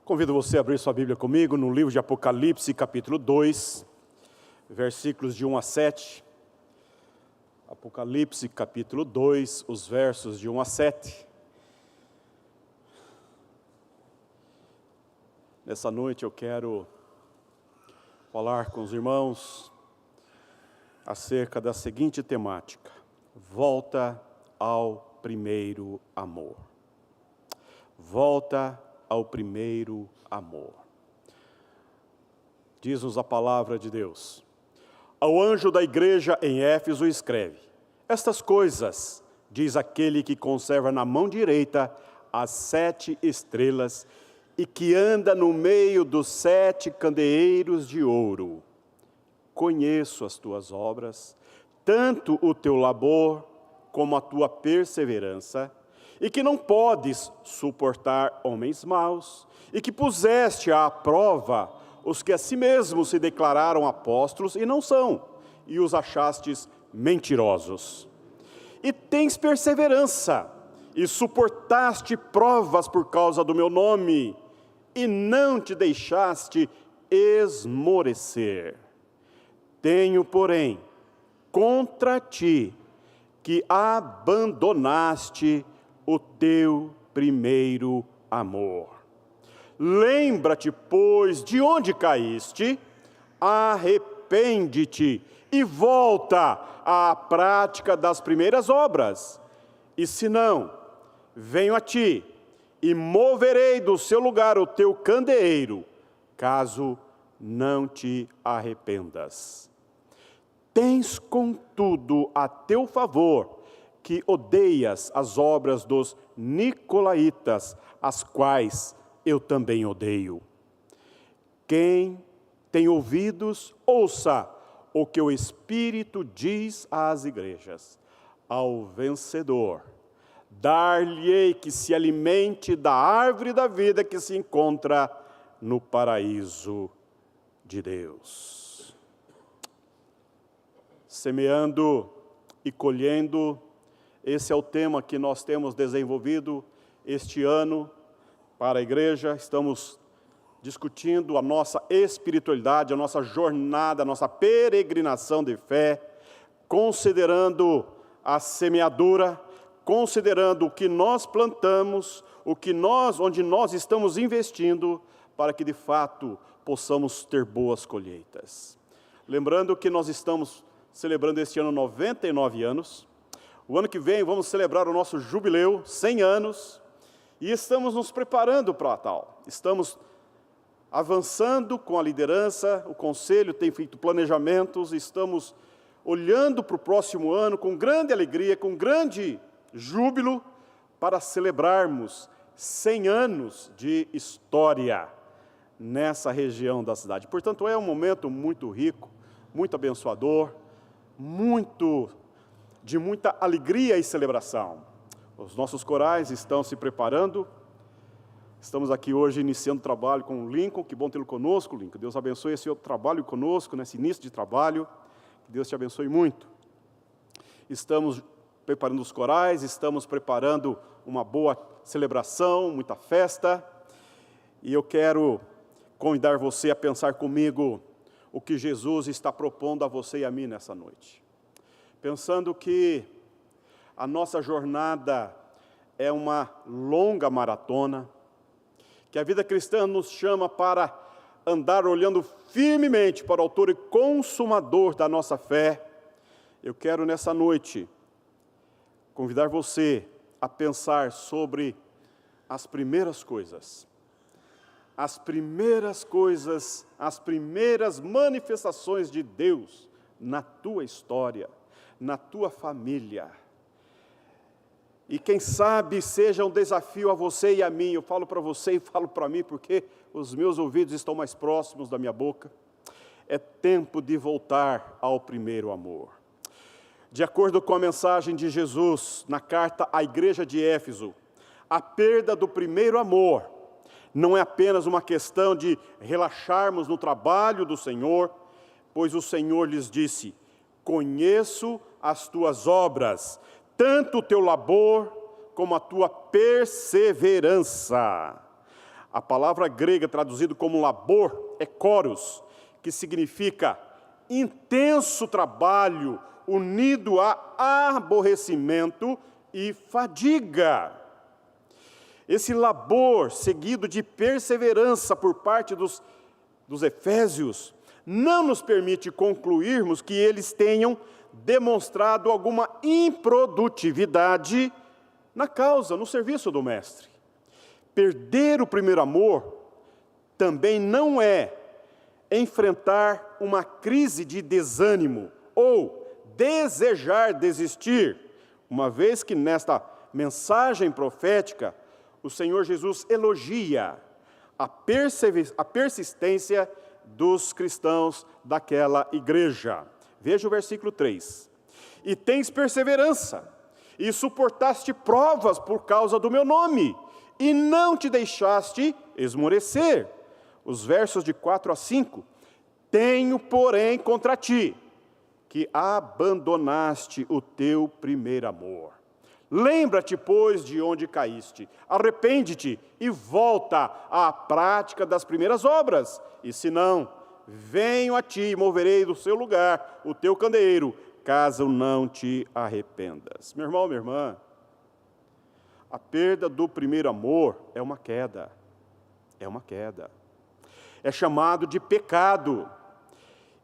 Convido você a abrir sua Bíblia comigo no livro de Apocalipse, capítulo 2, versículos de 1 a 7. Apocalipse, capítulo 2, os versos de 1 a 7. Nessa noite eu quero falar com os irmãos acerca da seguinte temática: volta ao primeiro amor. Volta ao primeiro amor. Diz-nos a palavra de Deus: ao anjo da igreja em Éfeso escreve: estas coisas diz aquele que conserva na mão direita as 7 estrelas e que anda no meio dos 7 candeeiros de ouro. Conheço as tuas obras, tanto o teu labor como a tua perseverança, e que não podes suportar homens maus, e que puseste à prova os que a si mesmos se declararam apóstolos e não são, e os achastes mentirosos. E tens perseverança, e suportaste provas por causa do meu nome, e não te deixaste esmorecer. Tenho, porém, contra ti, que abandonaste o teu primeiro amor. Lembra-te, pois, de onde caíste, arrepende-te e volta à prática das primeiras obras. E se não, venho a ti e moverei do seu lugar o teu candeeiro, caso não te arrependas. Tens, contudo, a teu favor, que odeias as obras dos nicolaítas, as quais eu também odeio. Quem tem ouvidos, ouça o que o Espírito diz às igrejas. Ao vencedor, dar-lhe-ei que se alimente da árvore da vida que se encontra no paraíso de Deus. Semeando e colhendo, esse é o tema que nós temos desenvolvido este ano para a igreja. Estamos discutindo a nossa espiritualidade, a nossa jornada, a nossa peregrinação de fé, considerando a semeadura, considerando o que nós plantamos, onde nós estamos investindo, para que de fato possamos ter boas colheitas. Lembrando que nós estamos celebrando este ano 99 anos, o ano que vem vamos celebrar o nosso jubileu, 100 anos, e estamos nos preparando para tal. Estamos avançando com a liderança, o conselho tem feito planejamentos, estamos olhando para o próximo ano com grande alegria, com grande júbilo, para celebrarmos 100 anos de história nessa região da cidade. Portanto, é um momento muito rico, muito abençoador, de muita alegria e celebração. Os nossos corais estão se preparando. Estamos aqui hoje iniciando o trabalho com o Lincoln. Que bom tê-lo conosco, Lincoln. Deus abençoe esse trabalho conosco, nesse início de trabalho. Que Deus te abençoe muito. Estamos preparando os corais, estamos preparando uma boa celebração, muita festa. E eu quero convidar você a pensar comigo o que Jesus está propondo a você e a mim nessa noite. Pensando que a nossa jornada é uma longa maratona, que a vida cristã nos chama para andar olhando firmemente para o autor e consumador da nossa fé. Eu quero nessa noite convidar você a pensar sobre as primeiras coisas, as primeiras manifestações de Deus na tua história, na tua família. E quem sabe seja um desafio a você e a mim. Eu falo para você e falo para mim porque os meus ouvidos estão mais próximos da minha boca. É tempo de voltar ao primeiro amor. De acordo com a mensagem de Jesus na carta à igreja de Éfeso, a perda do primeiro amor não é apenas uma questão de relaxarmos no trabalho do Senhor, pois o Senhor lhes disse: conheço as tuas obras, tanto o teu labor como a tua perseverança. A palavra grega traduzida como labor é choros, que significa intenso trabalho unido a aborrecimento e fadiga. Esse labor, seguido de perseverança por parte dos efésios, não nos permite concluirmos que eles tenham demonstrado alguma improdutividade na causa, no serviço do Mestre. Perder o primeiro amor também não é enfrentar uma crise de desânimo ou desejar desistir, uma vez que nesta mensagem profética o Senhor Jesus elogia a persistência dos cristãos daquela igreja. Veja o versículo 3. E tens perseverança, e suportaste provas por causa do meu nome, e não te deixaste esmorecer. Os versos de 4 a 5. Tenho, porém, contra ti, que abandonaste o teu primeiro amor. Lembra-te, pois, de onde caíste, arrepende-te e volta à prática das primeiras obras, e se não, venho a ti e moverei do seu lugar o teu candeeiro, caso não te arrependas. Meu irmão, minha irmã, a perda do primeiro amor é uma queda, é chamado de pecado,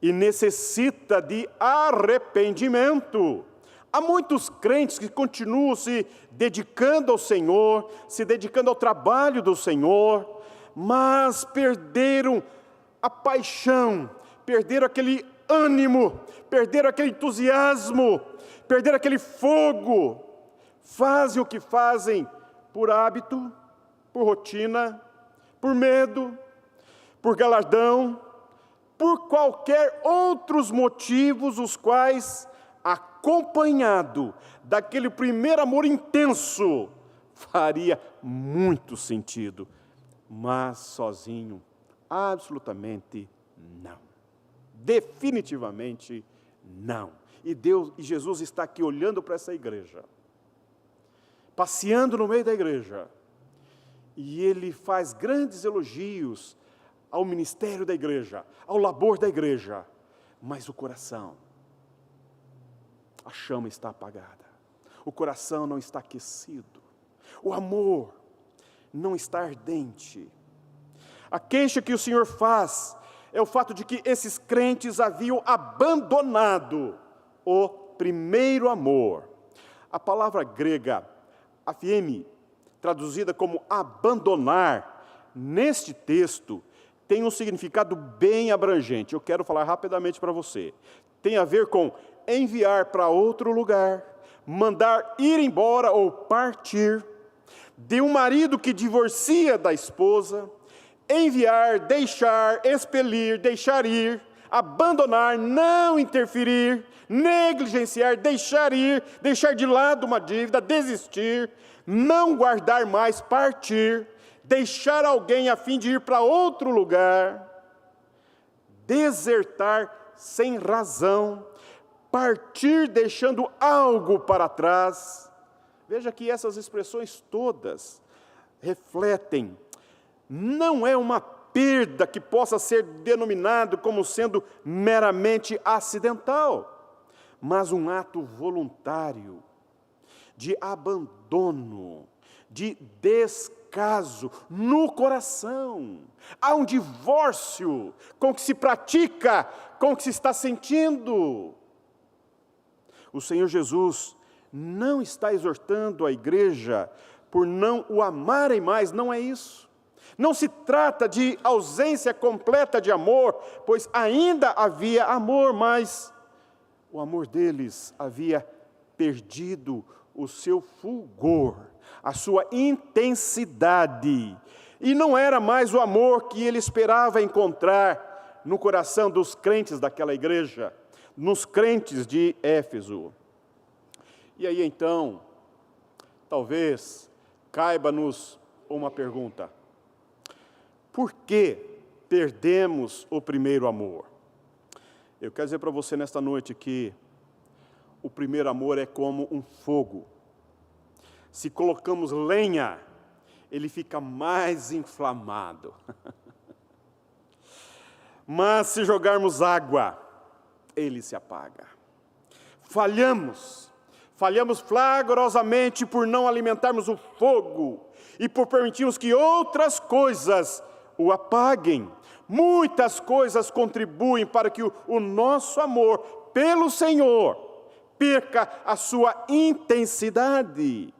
e necessita de arrependimento. Há muitos crentes que continuam se dedicando ao Senhor, se dedicando ao trabalho do Senhor, mas perderam a paixão, perderam aquele ânimo, perderam aquele entusiasmo, perderam aquele fogo. Fazem o que fazem por hábito, por rotina, por medo, por galardão, por qualquer outros motivos, os quais, acompanhado daquele primeiro amor intenso, faria muito sentido, mas sozinho, absolutamente não. Definitivamente não. E Jesus está aqui olhando para essa igreja, passeando no meio da igreja, e Ele faz grandes elogios ao ministério da igreja, ao labor da igreja, mas o coração, a chama está apagada, o coração não está aquecido, o amor não está ardente. A queixa que o Senhor faz é o fato de que esses crentes haviam abandonado o primeiro amor. A palavra grega, aphiemi, traduzida como abandonar, neste texto, tem um significado bem abrangente. Eu quero falar rapidamente para você. Tem a ver com enviar para outro lugar, mandar ir embora ou partir, de um marido que divorcia da esposa, enviar, deixar, expelir, deixar ir, abandonar, não interferir, negligenciar, deixar ir, deixar de lado uma dívida, desistir, não guardar mais, partir, deixar alguém a fim de ir para outro lugar, desertar sem razão, partir deixando algo para trás. Veja que essas expressões todas refletem, não é uma perda que possa ser denominado como sendo meramente acidental, mas um ato voluntário, de abandono, de descaso no coração. Há um divórcio com o que se pratica, com o que se está sentindo. O Senhor Jesus não está exortando a igreja por não o amarem mais, não é isso. Não se trata de ausência completa de amor, pois ainda havia amor, mas o amor deles havia perdido o seu fulgor, a sua intensidade, e não era mais o amor que ele esperava encontrar no coração dos crentes daquela igreja, nos crentes de Éfeso. E aí então, talvez caiba-nos uma pergunta: por que perdemos o primeiro amor? Eu quero dizer para você nesta noite que o primeiro amor é como um fogo. Se colocamos lenha, ele fica mais inflamado. Mas se jogarmos água, ele se apaga. Falhamos flagrosamente por não alimentarmos o fogo e por permitirmos que outras coisas o apaguem. Muitas coisas contribuem para que o nosso amor pelo Senhor perca a sua intensidade.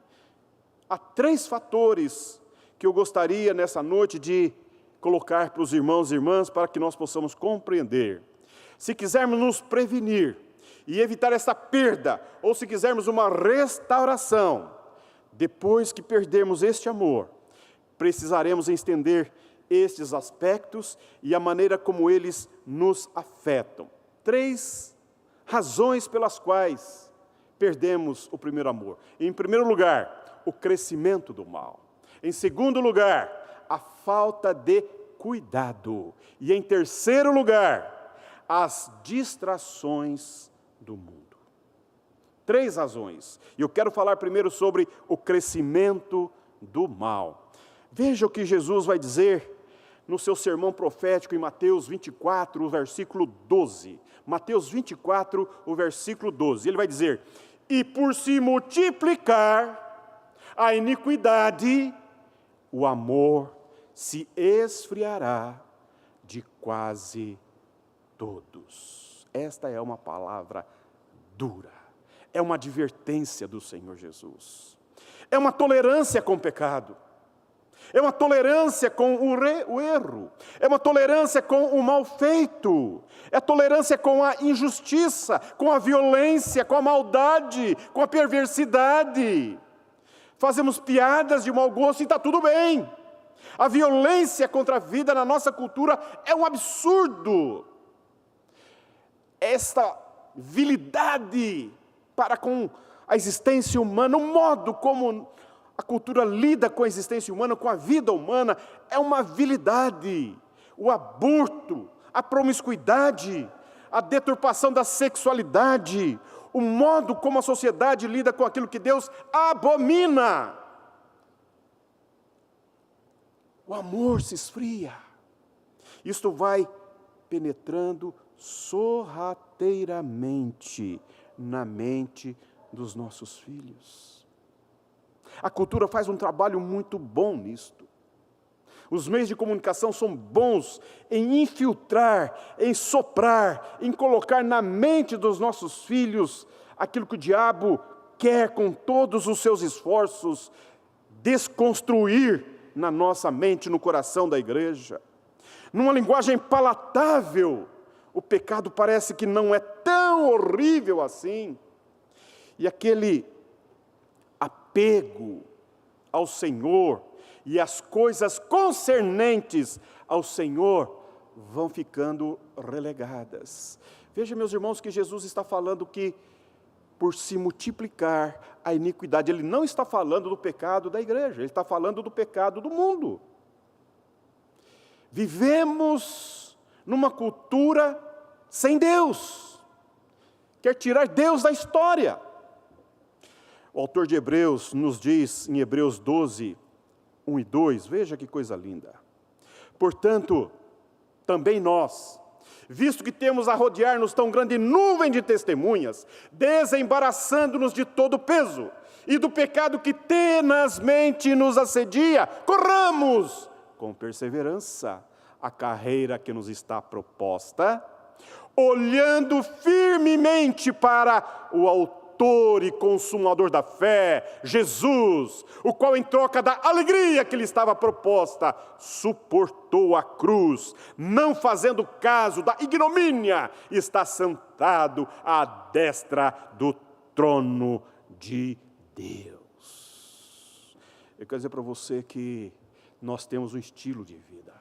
Há 3 fatores que eu gostaria nessa noite de colocar para os irmãos e irmãs para que nós possamos compreender. Se quisermos nos prevenir e evitar essa perda, ou se quisermos uma restauração, depois que perdermos este amor, precisaremos entender estes aspectos e a maneira como eles nos afetam. 3 razões pelas quais perdemos o primeiro amor. Em primeiro lugar, o crescimento do mal. Em segundo lugar, a falta de cuidado. E em terceiro lugar, as distrações do mundo. 3 razões. E eu quero falar primeiro sobre o crescimento do mal. Veja o que Jesus vai dizer no seu sermão profético em Mateus 24, o versículo 12. Mateus 24, o versículo 12. Ele vai dizer: e por se multiplicar a iniquidade, o amor se esfriará de quase todos. Esta é uma palavra dura. É uma advertência do Senhor Jesus. É uma tolerância com o pecado. É uma tolerância com o erro. É uma tolerância com o mal feito. É tolerância com a injustiça, com a violência, com a maldade, com a perversidade. Fazemos piadas de mau gosto e está tudo bem. A violência contra a vida na nossa cultura é um absurdo. Esta vilidade para com a existência humana, o modo como a cultura lida com a existência humana, com a vida humana, é uma vilidade. O aborto, a promiscuidade, a deturpação da sexualidade, o modo como a sociedade lida com aquilo que Deus abomina. O amor se esfria. Isto vai penetrando sorrateiramente na mente dos nossos filhos. A cultura faz um trabalho muito bom nisto. Os meios de comunicação são bons em infiltrar, em soprar, em colocar na mente dos nossos filhos aquilo que o diabo quer com todos os seus esforços desconstruir na nossa mente, no coração da igreja. Numa linguagem palatável, o pecado parece que não é tão horrível assim. E aquele apego ao Senhor e as coisas concernentes ao Senhor vão ficando relegadas. Veja, meus irmãos, que Jesus está falando que por se multiplicar a iniquidade, Ele não está falando do pecado da igreja, Ele está falando do pecado do mundo. Vivemos numa cultura sem Deus, quer tirar Deus da história. O autor de Hebreus nos diz em Hebreus 12, 1 e 2, veja que coisa linda. Portanto, também nós, visto que temos a rodear-nos tão grande nuvem de testemunhas, desembaraçando-nos de todo o peso e do pecado que tenazmente nos assedia, corramos com perseverança a carreira que nos está proposta, olhando firmemente para o autor e consumador da fé, Jesus, o qual em troca da alegria que lhe estava proposta, suportou a cruz, não fazendo caso da ignomínia, está sentado à destra do trono de Deus. Eu quero dizer para você que nós temos um estilo de vida.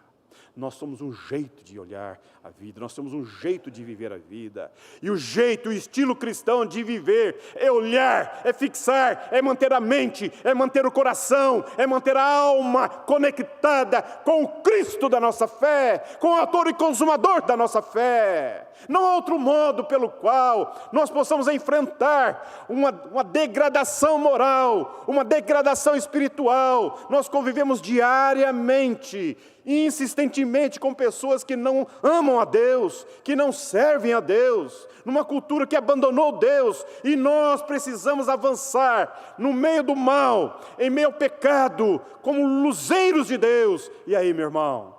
Nós somos um jeito de olhar a vida, nós temos um jeito de viver a vida. E o jeito, o estilo cristão de viver é olhar, é fixar, é manter a mente, é manter o coração, é manter a alma conectada com o Cristo da nossa fé, com o autor e consumador da nossa fé. Não há outro modo pelo qual nós possamos enfrentar uma degradação moral, uma degradação espiritual. Nós convivemos diariamente, insistentemente com pessoas que não amam a Deus, que não servem a Deus, numa cultura que abandonou Deus, e nós precisamos avançar no meio do mal, em meio ao pecado, como luzeiros de Deus. E aí, meu irmão?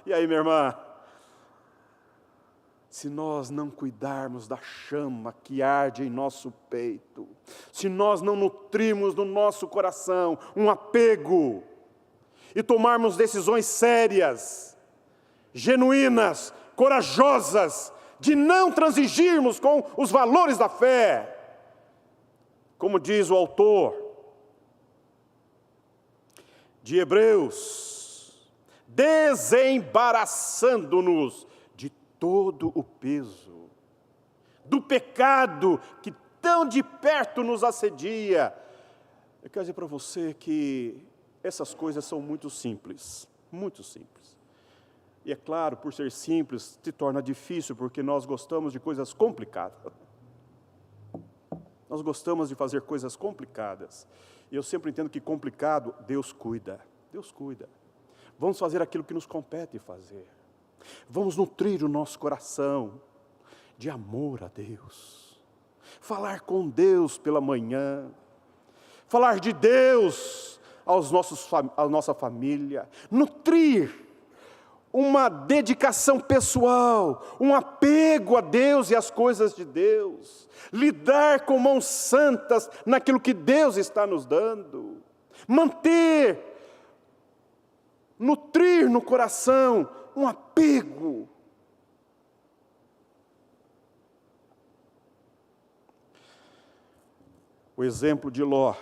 E aí, minha irmã? Se nós não cuidarmos da chama que arde em nosso peito, se nós não nutrirmos no nosso coração um apego, e tomarmos decisões sérias, genuínas, corajosas, de não transigirmos com os valores da fé, como diz o autor de Hebreus, desembaraçando-nos de todo o peso do pecado que tão de perto nos assedia. Eu quero dizer para você que essas coisas são muito simples, muito simples. E é claro, por ser simples, se torna difícil, porque nós gostamos de coisas complicadas. Nós gostamos de fazer coisas complicadas. E eu sempre entendo que complicado, Deus cuida. Deus cuida. Vamos fazer aquilo que nos compete fazer. Vamos nutrir o nosso coração de amor a Deus. Falar com Deus pela manhã. Falar de Deus à nossa família. Nutrir uma dedicação pessoal, um apego a Deus e às coisas de Deus, lidar com mãos santas naquilo que Deus está nos dando, nutrir no coração um apego. O exemplo de Ló,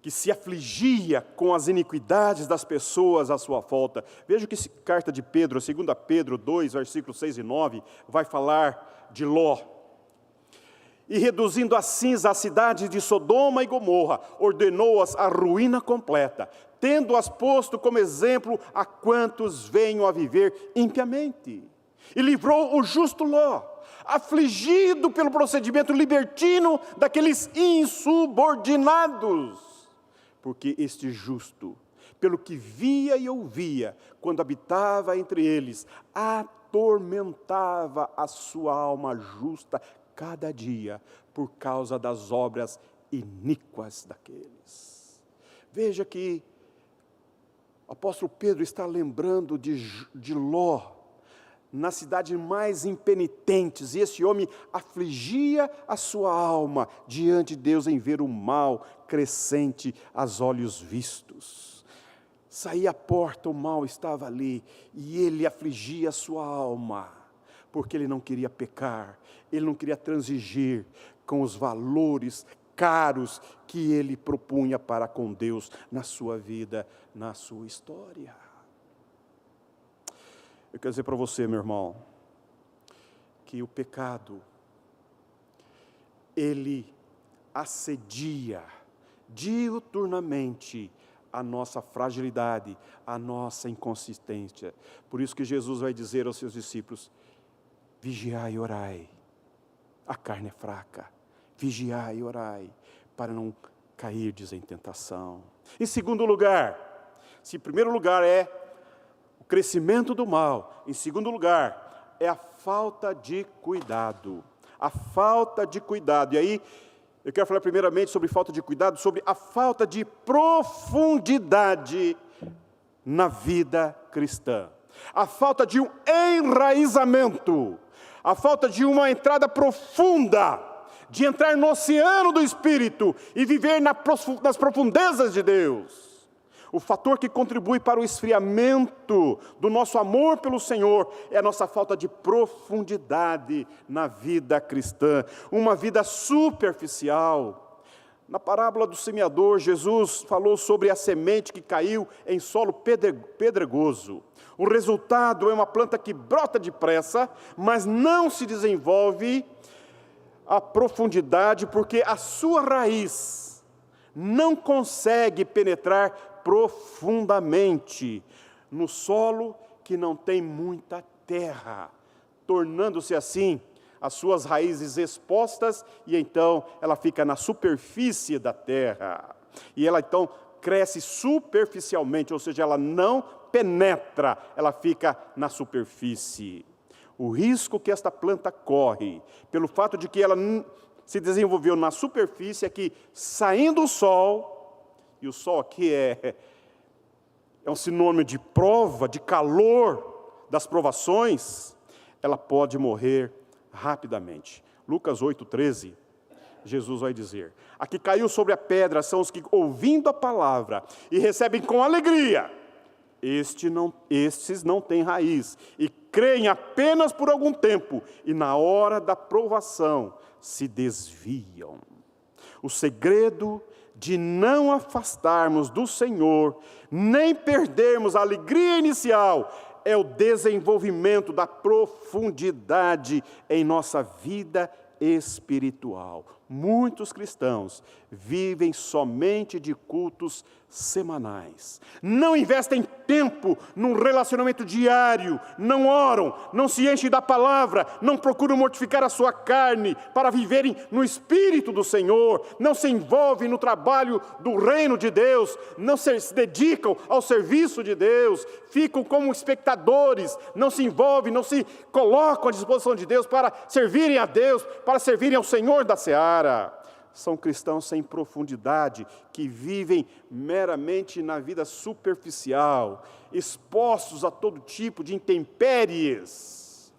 que se afligia com as iniquidades das pessoas à sua volta. Veja que carta de Pedro, 2 Pedro 2, versículos 6 e 9, vai falar de Ló. E reduzindo a cinza as cidades de Sodoma e Gomorra, ordenou-as à ruína completa, tendo-as posto como exemplo a quantos venham a viver impiamente. E livrou o justo Ló, afligido pelo procedimento libertino daqueles insubordinados. Porque este justo, pelo que via e ouvia, quando habitava entre eles, atormentava a sua alma justa cada dia, por causa das obras iníquas daqueles. Veja que o apóstolo Pedro está lembrando de Ló, na cidade mais impenitentes, e esse homem afligia a sua alma diante de Deus em ver o mal crescente aos olhos vistos. Saía à porta, o mal estava ali, e ele afligia a sua alma, porque ele não queria pecar, ele não queria transigir com os valores caros que ele propunha para com Deus na sua vida, na sua história. Eu quero dizer para você, meu irmão, que o pecado, ele assedia diuturnamente a nossa fragilidade, a nossa inconsistência. Por isso que Jesus vai dizer aos seus discípulos: vigiai e orai, a carne é fraca, vigiai e orai, para não cairdes em tentação. Em segundo lugar, se em primeiro lugar é o crescimento do mal, em segundo lugar, é a falta de cuidado. A falta de cuidado. E aí, eu quero falar primeiramente sobre falta de cuidado, sobre a falta de profundidade na vida cristã. A falta de um enraizamento, a falta de uma entrada profunda, de entrar no oceano do Espírito e viver nas profundezas de Deus. O fator que contribui para o esfriamento do nosso amor pelo Senhor é a nossa falta de profundidade na vida cristã, uma vida superficial. Na parábola do semeador, Jesus falou sobre a semente que caiu em solo pedregoso. O resultado é uma planta que brota depressa, mas não se desenvolve a profundidade, porque a sua raiz não consegue penetrar profundamente no solo que não tem muita terra, tornando-se assim as suas raízes expostas, e então ela fica na superfície da terra. E ela então cresce superficialmente, ou seja, ela não penetra, ela fica na superfície. O risco que esta planta corre, pelo fato de que ela se desenvolveu na superfície, é que, saindo o sol, e o sol aqui é um sinônimo de prova, de calor, das provações, ela pode morrer rapidamente. Lucas 8,13, Jesus vai dizer: a que caiu sobre a pedra são os que, ouvindo a palavra e recebem com alegria, estes não têm raiz, e creem apenas por algum tempo, e na hora da provação se desviam. O segredo de não afastarmos do Senhor, nem perdermos a alegria inicial, é o desenvolvimento da profundidade em nossa vida espiritual. Muitos cristãos vivem somente de cultos semanais. Não investem tempo num relacionamento diário, não oram, não se enchem da palavra, não procuram mortificar a sua carne para viverem no Espírito do Senhor, não se envolvem no trabalho do reino de Deus, não se dedicam ao serviço de Deus, ficam como espectadores, não se envolvem, não se colocam à disposição de Deus para servirem a Deus, para servirem ao Senhor da seara. São cristãos sem profundidade, que vivem meramente na vida superficial, expostos a todo tipo de intempéries.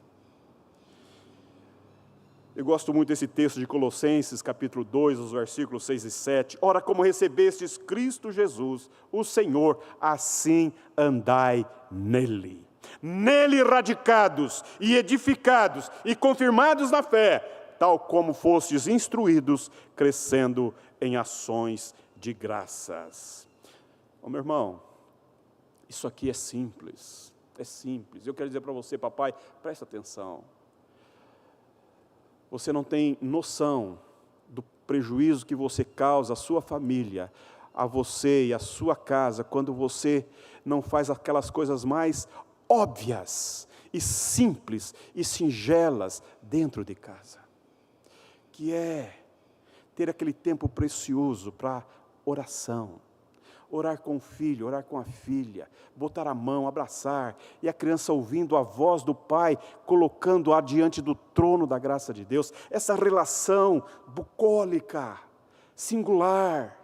Eu gosto muito desse texto de Colossenses, capítulo 2, os versículos 6 e 7. Ora, como recebestes Cristo Jesus, o Senhor, assim andai nele. Nele radicados e edificados e confirmados na fé, tal como fostes instruídos, crescendo em ações de graças. Meu irmão, isso aqui é simples, Eu quero dizer para você, papai, presta atenção. Você não tem noção do prejuízo que você causa à sua família, a você e à sua casa, quando você não faz aquelas coisas mais óbvias e simples e singelas dentro de casa, que é ter aquele tempo precioso para oração, orar com o filho, orar com a filha, botar a mão, abraçar, e a criança ouvindo a voz do pai, colocando-a diante do trono da graça de Deus, essa relação bucólica, singular,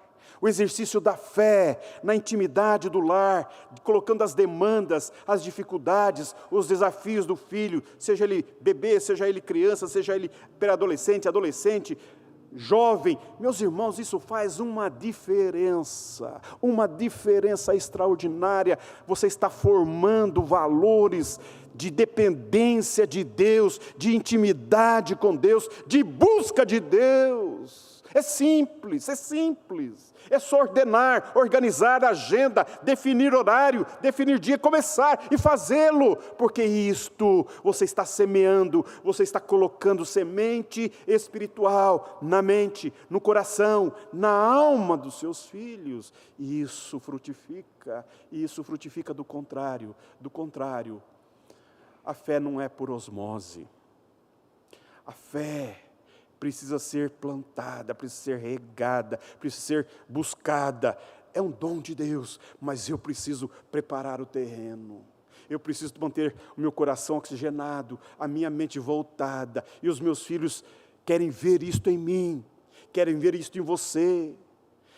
o exercício da fé, na intimidade do lar, colocando as demandas, as dificuldades, os desafios do filho, seja ele bebê, seja ele criança, seja ele pré-adolescente, adolescente, jovem. Meus irmãos, isso faz uma diferença extraordinária. Você está formando valores de dependência de Deus, de intimidade com Deus, de busca de Deus. É simples, é só ordenar, organizar a agenda, definir horário, definir dia, começar e fazê-lo, porque isto você está semeando, você está colocando semente espiritual na mente, no coração, na alma dos seus filhos, e isso frutifica do contrário, a fé não é por osmose, a fé precisa ser plantada, precisa ser regada, precisa ser buscada. É um dom de Deus, mas eu preciso preparar o terreno. Eu preciso manter o meu coração oxigenado, a minha mente voltada. E os meus filhos querem ver isto em mim, querem ver isto em você.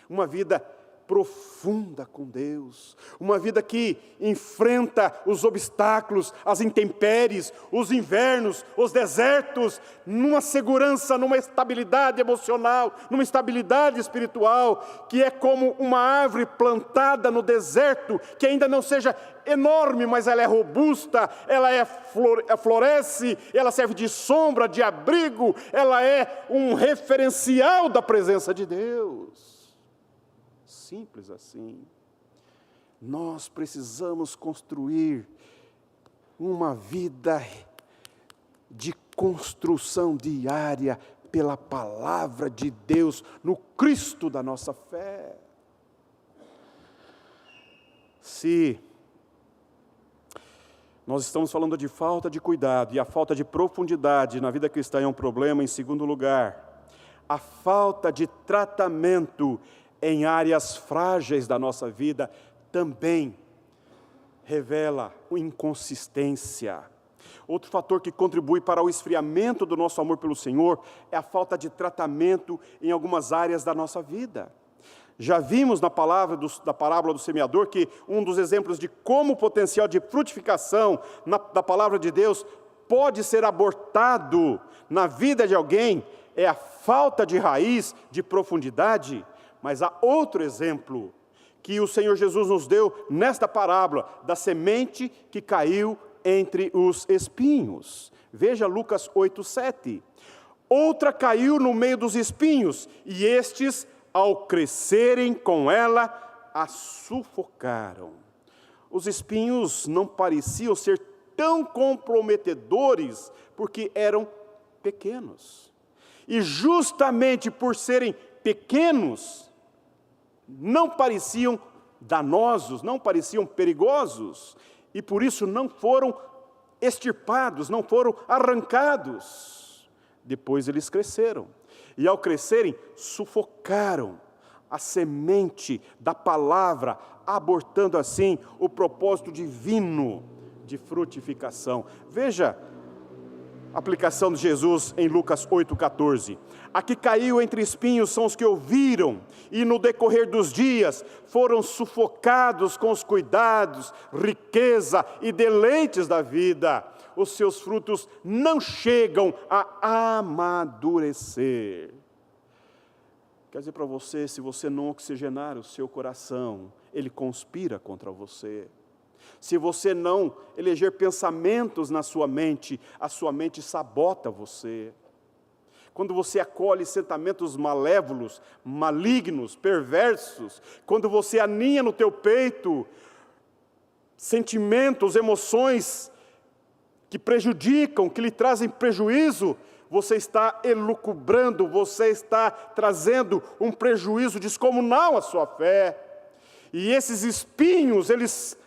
Uma vida profunda com Deus, uma vida que enfrenta os obstáculos, as intempéries, os invernos, os desertos, numa segurança, numa estabilidade emocional, numa estabilidade espiritual, que é como uma árvore plantada no deserto, que ainda não seja enorme, mas ela é robusta, ela floresce, ela serve de sombra, de abrigo, ela é um referencial da presença de Deus. Simples assim. Nós precisamos construir uma vida de construção diária pela palavra de Deus, no Cristo da nossa fé. Se Nós estamos falando de falta de cuidado, e a falta de profundidade na vida cristã é um problema. Em segundo lugar, a falta de tratamento em áreas frágeis da nossa vida também revela uma inconsistência. Outro fator que contribui para o esfriamento do nosso amor pelo Senhor é a falta de tratamento em algumas áreas da nossa vida. Já vimos na da parábola do semeador que um dos exemplos de como o potencial de frutificação da palavra de Deus pode ser abortado na vida de alguém é a falta de raiz, de profundidade. Mas há outro exemplo que o Senhor Jesus nos deu nesta parábola, da semente que caiu entre os espinhos. Veja Lucas 8:7. Outra caiu no meio dos espinhos, e estes, ao crescerem com ela, a sufocaram. Os espinhos não pareciam ser tão comprometedores, porque eram pequenos. E justamente por serem pequenos, não pareciam danosos, não pareciam perigosos, e por isso não foram extirpados, não foram arrancados. Depois eles cresceram, e ao crescerem, sufocaram a semente da palavra, abortando assim o propósito divino de frutificação. Veja a aplicação de Jesus em Lucas 8,14. A que caiu entre espinhos são os que ouviram, e no decorrer dos dias foram sufocados com os cuidados, riqueza e deleites da vida. Os seus frutos não chegam a amadurecer. Quer dizer para você, se você não oxigenar o seu coração, ele conspira contra você. Se você não eleger pensamentos na sua mente, a sua mente sabota você. Quando você acolhe sentimentos malévolos, malignos, perversos, quando você aninha no teu peito sentimentos, emoções que prejudicam, que lhe trazem prejuízo, você está elucubrando, você está trazendo um prejuízo descomunal à sua fé. E esses espinhos, eles,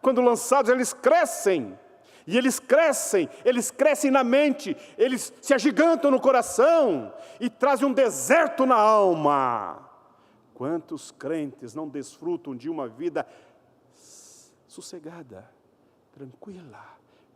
quando lançados, eles crescem. E eles crescem na mente, eles se agigantam no coração e trazem um deserto na alma. Quantos crentes não desfrutam de uma vida sossegada, tranquila,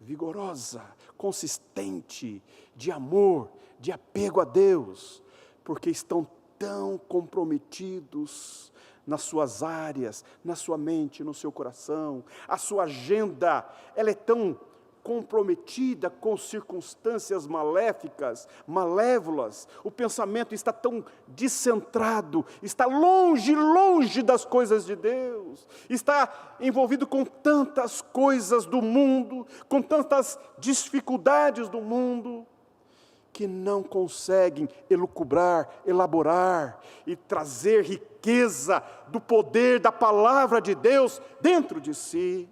vigorosa, consistente, de amor, de apego a Deus, porque estão tão comprometidos nas suas áreas, na sua mente, no seu coração. A sua agenda, ela é tão comprometida com circunstâncias maléficas, malévolas, o pensamento está tão descentrado, está longe das coisas de Deus, está envolvido com tantas coisas do mundo, com tantas dificuldades do mundo, que não conseguem elucubrar, elaborar e trazer riqueza do poder da palavra de Deus dentro de si.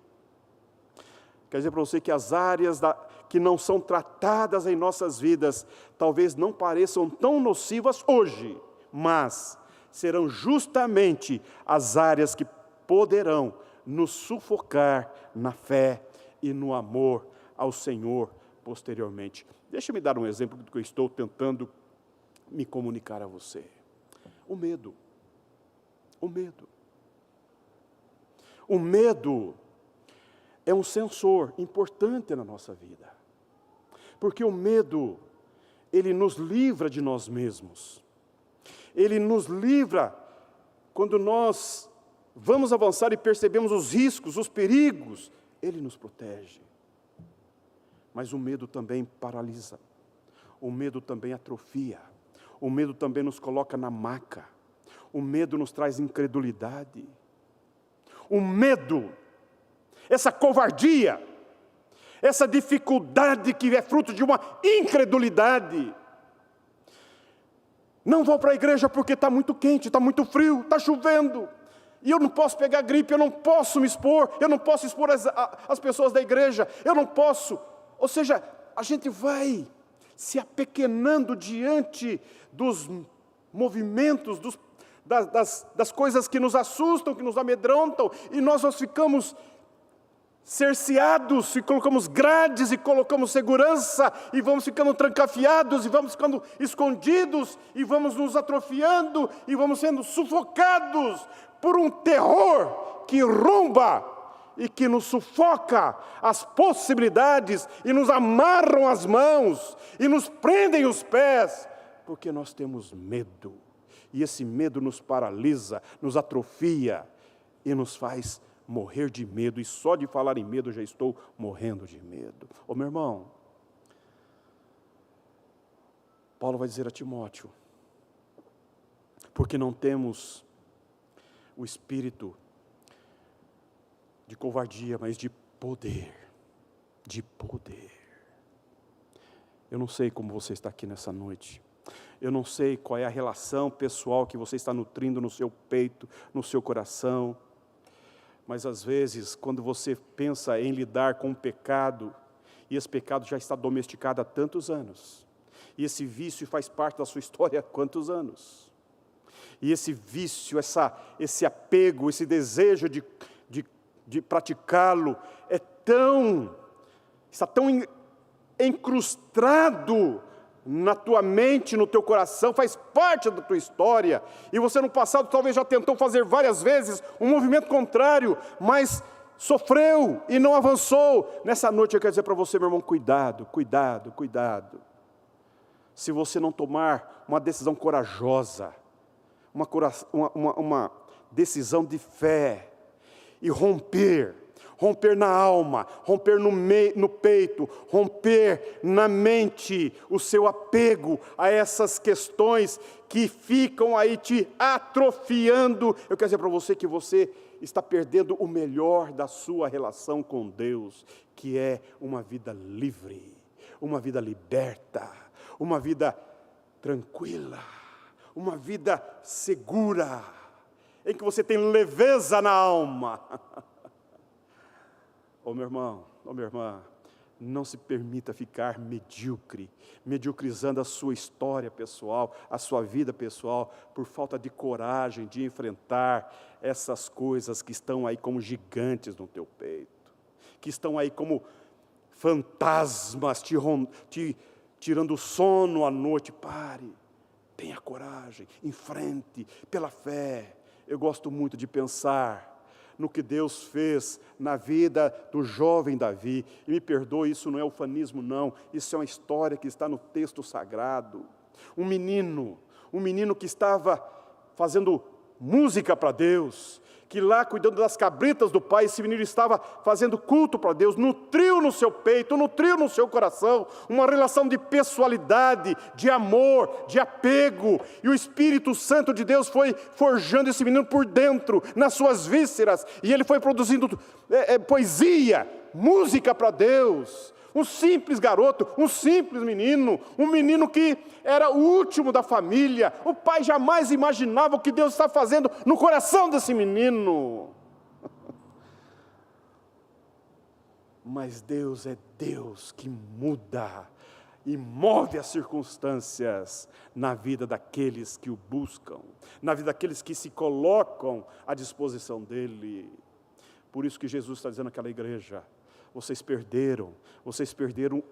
Quer dizer para você que as áreas que não são tratadas em nossas vidas, talvez não pareçam tão nocivas hoje, mas serão justamente as áreas que poderão nos sufocar na fé e no amor ao Senhor posteriormente. Deixa-me dar um exemplo do que eu estou tentando me comunicar a você. O medo. O medo. O medo é um sensor importante na nossa vida, porque o medo, ele nos livra de nós mesmos, ele nos livra quando nós vamos avançar e percebemos os riscos, os perigos, ele nos protege. Mas o medo também paralisa, o medo também atrofia, o medo também nos coloca na maca, o medo nos traz incredulidade, o medo, essa covardia, essa dificuldade que é fruto de uma incredulidade. Não vou para a igreja porque está muito quente, está muito frio, está chovendo, e eu não posso pegar gripe, eu não posso me expor, eu não posso expor as pessoas da igreja, eu não posso. Ou seja, a gente vai se apequenando diante dos movimentos, das coisas que nos assustam, que nos amedrontam, e nós ficamos cerceados, e colocamos grades, e colocamos segurança, e vamos ficando trancafiados, e vamos ficando escondidos, e vamos nos atrofiando, e vamos sendo sufocados por um terror que romba e que nos sufoca as possibilidades, e nos amarram as mãos, e nos prendem os pés, porque nós temos medo, e esse medo nos paralisa, nos atrofia, e nos faz morrer de medo, e só de falar em medo já estou morrendo de medo. Ô meu irmão, Paulo vai dizer a Timóteo, porque não temos o espírito de covardia, mas de poder, de poder. Eu não sei como você está aqui nessa noite, eu não sei qual é a relação pessoal que você está nutrindo no seu peito, no seu coração, mas às vezes, quando você pensa em lidar com um pecado, e esse pecado já está domesticado há tantos anos, e esse vício faz parte da sua história há quantos anos, e esse vício, esse apego, esse desejo de praticá-lo, está tão encrustado na tua mente, no teu coração, faz parte da tua história, e você no passado talvez já tentou fazer várias vezes um movimento contrário, mas sofreu e não avançou. Nessa noite eu quero dizer para você, meu irmão, cuidado, cuidado, cuidado. Se você não tomar uma decisão corajosa, uma decisão de fé, e romper na alma, romper no peito, romper na mente o seu apego a essas questões que ficam aí te atrofiando. Eu quero dizer para você que você está perdendo o melhor da sua relação com Deus, que é uma vida livre, uma vida liberta, uma vida tranquila, uma vida segura, em que você tem leveza na alma. Ô meu irmão, ô minha irmã, não se permita ficar mediocrizando a sua história pessoal, a sua vida pessoal, por falta de coragem de enfrentar essas coisas que estão aí como gigantes no teu peito, que estão aí como fantasmas te tirando o sono à noite. Pare, tenha coragem, enfrente, pela fé. Eu gosto muito de pensar no que Deus fez na vida do jovem Davi, e me perdoe, isso não é ufanismo não, isso é uma história que está no texto sagrado. Um menino que estava fazendo música para Deus, que lá cuidando das cabritas do pai, esse menino estava fazendo culto para Deus, nutriu no seu peito, nutriu no seu coração, uma relação de pessoalidade, de amor, de apego, e o Espírito Santo de Deus foi forjando esse menino por dentro, nas suas vísceras, e ele foi produzindo poesia, música para Deus. Um simples garoto, um simples menino, um menino que era o último da família. O pai jamais imaginava o que Deus está fazendo no coração desse menino. Mas Deus é Deus que muda e move as circunstâncias na vida daqueles que o buscam, na vida daqueles que se colocam à disposição dEle. Por isso que Jesus está dizendo àquela igreja: vocês perderam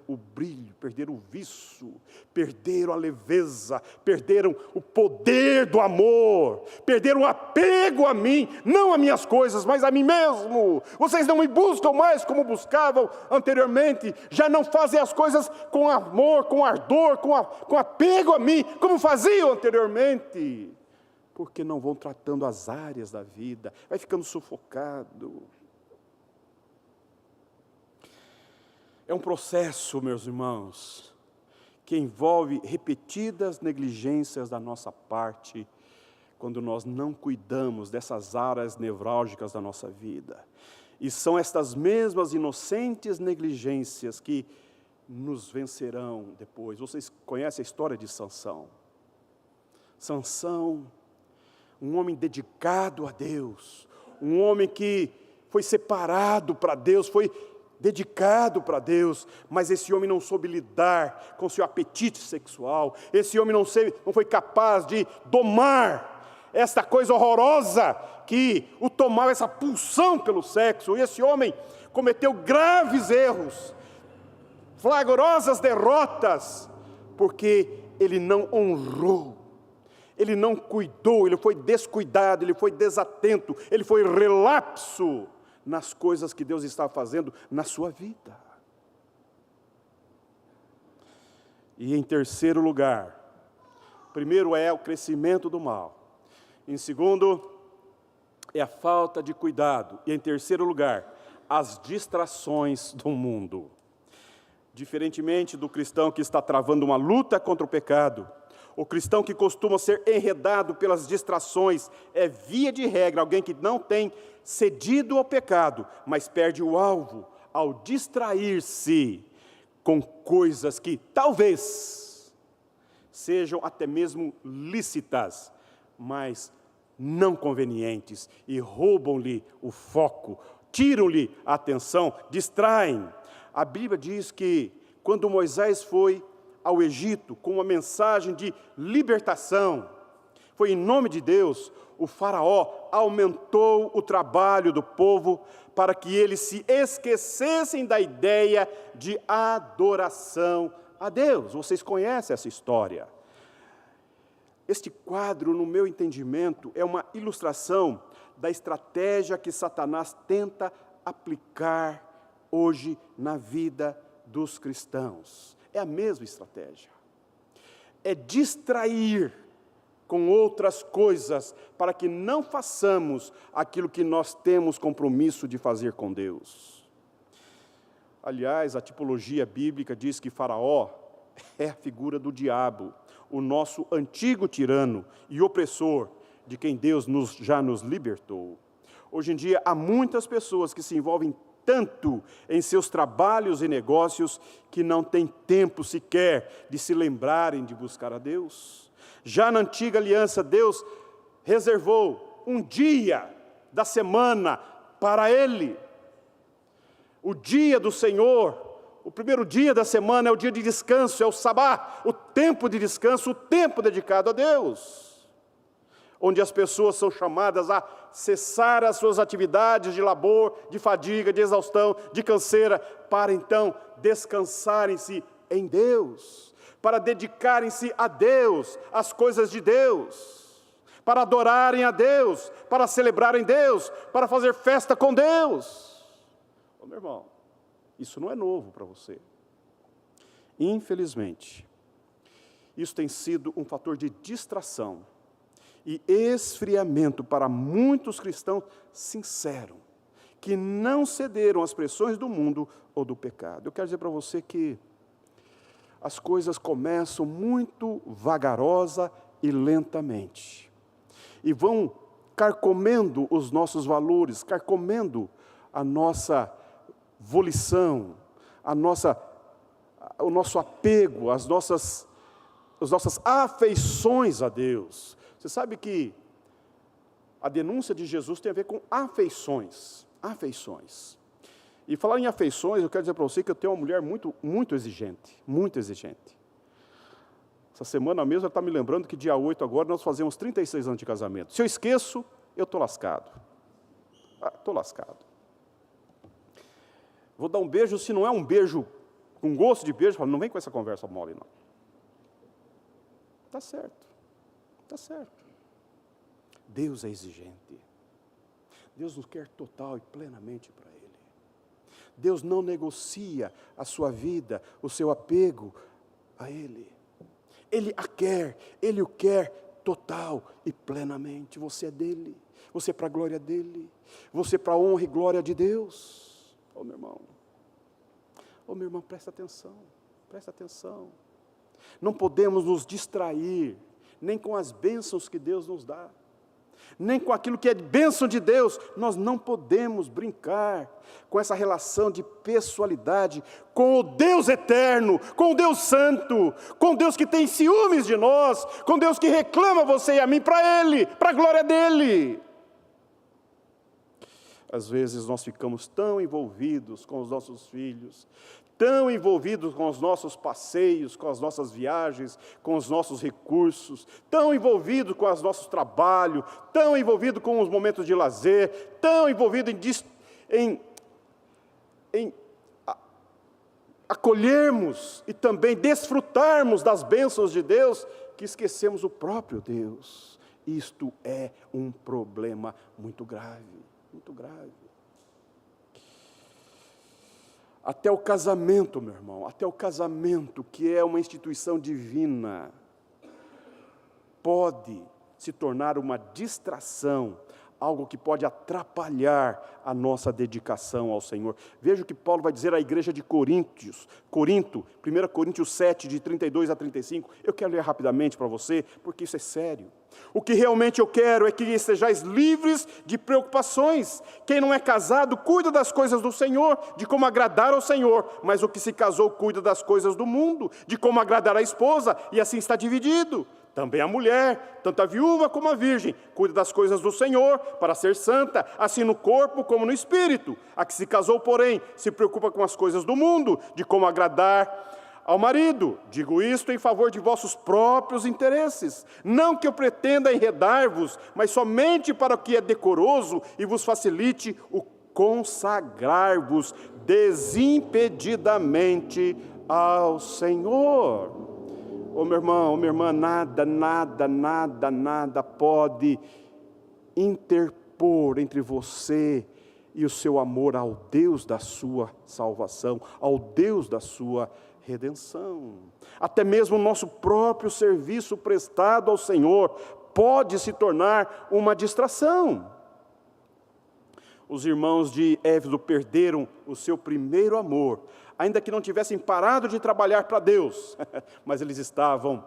o brilho, perderam o vício, perderam a leveza, perderam o poder do amor, perderam o apego a mim, não a minhas coisas, mas a mim mesmo. Vocês não me buscam mais como buscavam anteriormente, já não fazem as coisas com amor, com ardor, com apego a mim, como faziam anteriormente, porque não vão tratando as áreas da vida, vai ficando sufocado. É um processo, meus irmãos, que envolve repetidas negligências da nossa parte, quando nós não cuidamos dessas áreas nevrálgicas da nossa vida. E são estas mesmas inocentes negligências que nos vencerão depois. Vocês conhecem a história de Sansão? Sansão, um homem dedicado a Deus, um homem que foi separado para Deus, foi dedicado para Deus, mas esse homem não soube lidar com seu apetite sexual, esse homem não foi capaz de domar esta coisa horrorosa que o tomava, essa pulsão pelo sexo, e esse homem cometeu graves erros, flagrosas derrotas, porque ele não honrou, ele não cuidou, ele foi descuidado, ele foi desatento, ele foi relapso nas coisas que Deus estava fazendo na sua vida. E em terceiro lugar, primeiro é o crescimento do mal. Em segundo, é a falta de cuidado. E em terceiro lugar, as distrações do mundo. Diferentemente do cristão que está travando uma luta contra o pecado, o cristão que costuma ser enredado pelas distrações é, via de regra, alguém que não tem cedido ao pecado, mas perde o alvo ao distrair-se com coisas que talvez sejam até mesmo lícitas, mas não convenientes, e roubam-lhe o foco, tiram-lhe a atenção, distraem. A Bíblia diz que quando Moisés foi ao Egito com uma mensagem de libertação, foi em nome de Deus, o faraó aumentou o trabalho do povo para que eles se esquecessem da ideia de adoração a Deus. Vocês conhecem essa história. Este quadro, no meu entendimento, é uma ilustração da estratégia que Satanás tenta aplicar hoje na vida dos cristãos. É a mesma estratégia. É distrair com outras coisas para que não façamos aquilo que nós temos compromisso de fazer com Deus. Aliás, a tipologia bíblica diz que Faraó é a figura do diabo, o nosso antigo tirano e opressor, de quem Deus já nos libertou. Hoje em dia, há muitas pessoas que se envolvem tanto em seus trabalhos e negócios que não têm tempo sequer de se lembrarem de buscar a Deus. Já na antiga aliança, Deus reservou um dia da semana para Ele. O dia do Senhor, o primeiro dia da semana é o dia de descanso, é o sabá, o tempo de descanso, o tempo dedicado a Deus, onde as pessoas são chamadas a cessar as suas atividades de labor, de fadiga, de exaustão, de canseira, para então descansarem-se em Deus, para dedicarem-se a Deus, às coisas de Deus, para adorarem a Deus, para celebrarem Deus, para fazer festa com Deus. Ô, meu irmão, isso não é novo para você. Infelizmente, isso tem sido um fator de distração e esfriamento para muitos cristãos sinceros, que não cederam às pressões do mundo ou do pecado. Eu quero dizer para você que as coisas começam muito vagarosa e lentamente, e vão carcomendo os nossos valores, carcomendo a nossa volição, o nosso apego, as nossas afeições a Deus. Você sabe que a denúncia de Jesus tem a ver com afeições. E falar em afeições, eu quero dizer para você que eu tenho uma mulher muito exigente, muito exigente. Essa semana mesmo ela está me lembrando que dia 8 agora nós fazemos 36 anos de casamento. Se eu esqueço, eu estou lascado. Estou lascado. Vou dar um beijo, se não é um beijo com gosto de beijo, não vem com essa conversa mole, não. Está certo. Deus é exigente. Deus nos quer total e plenamente para Ele. Deus não negocia a sua vida, o seu apego a Ele. Ele a quer, Ele o quer total e plenamente. Você é dEle, você é para a glória dEle, você é para a honra e glória de Deus. Ô meu irmão, presta atenção. Não podemos nos distrair, nem com as bênçãos que Deus nos dá, nem com aquilo que é bênção de Deus. Nós não podemos brincar com essa relação de pessoalidade com o Deus eterno, com o Deus santo, com Deus que tem ciúmes de nós, com Deus que reclama você e a mim para Ele, para a glória dEle. Às vezes nós ficamos tão envolvidos com os nossos filhos, tão envolvidos com os nossos passeios, com as nossas viagens, com os nossos recursos, tão envolvidos com os nossos trabalhos, tão envolvidos com os momentos de lazer, tão envolvidos em em acolhermos e também desfrutarmos das bênçãos de Deus, que esquecemos o próprio Deus. Isto é um problema muito grave, muito grave. Até o casamento, meu irmão, até o casamento, que é uma instituição divina, pode se tornar uma distração, algo que pode atrapalhar a nossa dedicação ao Senhor. Veja o que Paulo vai dizer à igreja de Corinto, 1 Coríntios 7, de 32 a 35. Eu quero ler rapidamente para você, porque isso é sério. O que realmente eu quero é que estejais livres de preocupações. Quem não é casado, cuida das coisas do Senhor, de como agradar ao Senhor. Mas o que se casou, cuida das coisas do mundo, de como agradar a esposa, e assim está dividido. Também a mulher, tanto a viúva como a virgem, cuida das coisas do Senhor, para ser santa, assim no corpo como no espírito. A que se casou, porém, se preocupa com as coisas do mundo, de como agradar ao marido. Digo isto em favor de vossos próprios interesses. Não que eu pretenda enredar-vos, mas somente para o que é decoroso e vos facilite o consagrar-vos desimpedidamente ao Senhor. Ô meu irmão, ô minha irmã, nada pode interpor entre você e o seu amor ao Deus da sua salvação, ao Deus da sua redenção. Até mesmo o nosso próprio serviço prestado ao Senhor pode se tornar uma distração. Os irmãos de Éfeso perderam o seu primeiro amor, ainda que não tivessem parado de trabalhar para Deus, mas eles estavam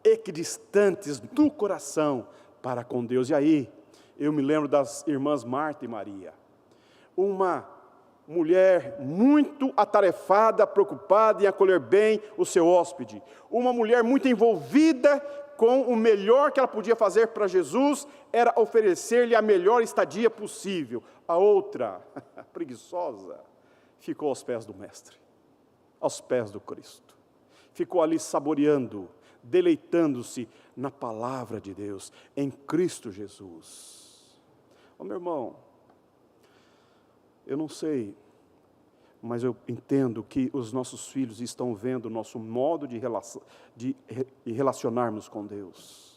equidistantes do coração para com Deus. E aí, eu me lembro das irmãs Marta e Maria, uma mulher muito atarefada, preocupada em acolher bem o seu hóspede, uma mulher muito envolvida com o melhor que ela podia fazer para Jesus, era oferecer-lhe a melhor estadia possível. A outra, preguiçosa, ficou aos pés do Mestre, aos pés do Cristo. Ficou ali saboreando, deleitando-se na palavra de Deus, em Cristo Jesus. Ô meu irmão, eu não sei, mas eu entendo que os nossos filhos estão vendo o nosso modo de relacionarmos com Deus.